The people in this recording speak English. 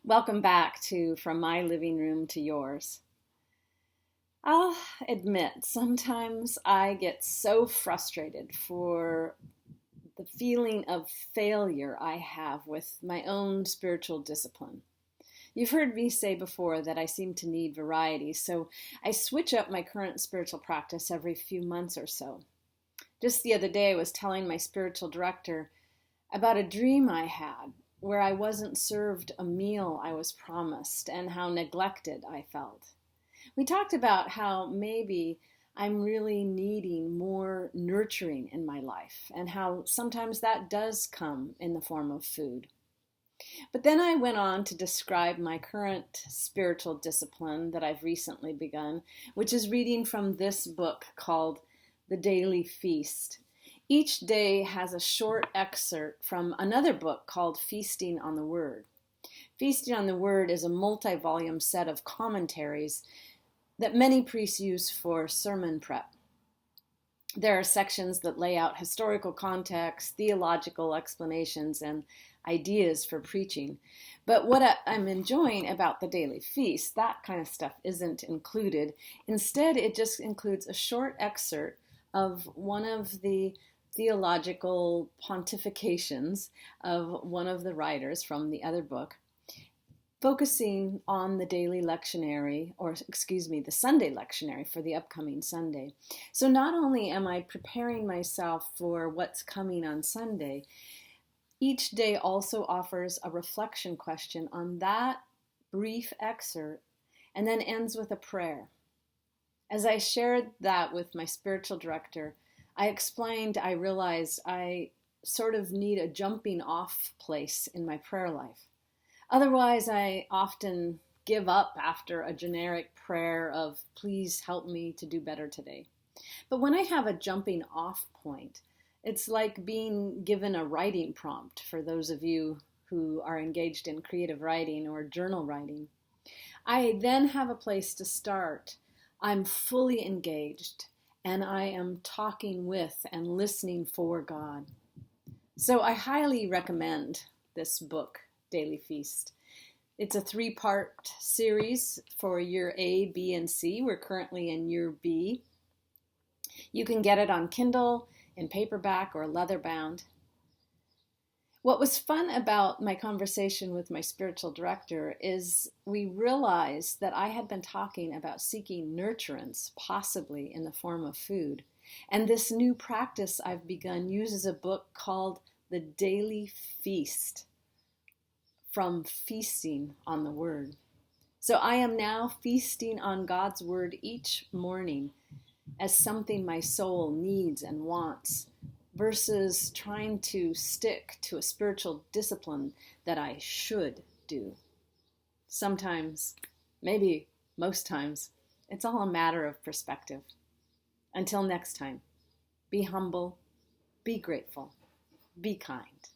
Welcome back to From My Living Room to Yours. I'll admit, sometimes I get so frustrated for the feeling of failure I have with my own spiritual discipline. You've heard me say before that I seem to need variety, so I switch up my current spiritual practice every few months or so. Just the other day, I was telling my spiritual director about a dream I had where I wasn't served a meal I was promised and how neglected I felt. We talked about how maybe I'm really needing more nurturing in my life and how sometimes that does come in the form of food. But then I went on to describe my current spiritual discipline that I've recently begun, which is reading from this book called The Daily Feast. Each day has a short excerpt from another book called Feasting on the Word. Feasting on the Word is a multi-volume set of commentaries that many priests use for sermon prep. There are sections that lay out historical context, theological explanations, and ideas for preaching. But what I'm enjoying about the Daily Feast, that kind of stuff isn't included. Instead, it just includes a short excerpt of one of the theological pontifications of one of the writers from the other book, focusing on the daily lectionary, the Sunday lectionary for the upcoming Sunday. So not only am I preparing myself for what's coming on Sunday, each day also offers a reflection question on that brief excerpt and then ends with a prayer. As I shared that with my spiritual director, I explained I realized I sort of need a jumping off place in my prayer life. Otherwise, I often give up after a generic prayer of, please help me to do better today. But when I have a jumping off point, it's like being given a writing prompt for those of you who are engaged in creative writing or journal writing. I then have a place to start. I'm fully engaged, and I am talking with and listening for God. So I highly recommend this book, Daily Feast. It's a 3-part series for year A, B, and C. We're currently in year B. You can get it on Kindle, in paperback, or leather-bound. What was fun about my conversation with my spiritual director is we realized that I had been talking about seeking nurturance, possibly in the form of food. And this new practice I've begun uses a book called The Daily Feast, from feasting on the Word. So I am now feasting on God's Word each morning as something my soul needs and wants, versus trying to stick to a spiritual discipline that I should do. Sometimes, maybe most times, it's all a matter of perspective. Until next time, be humble, be grateful, be kind.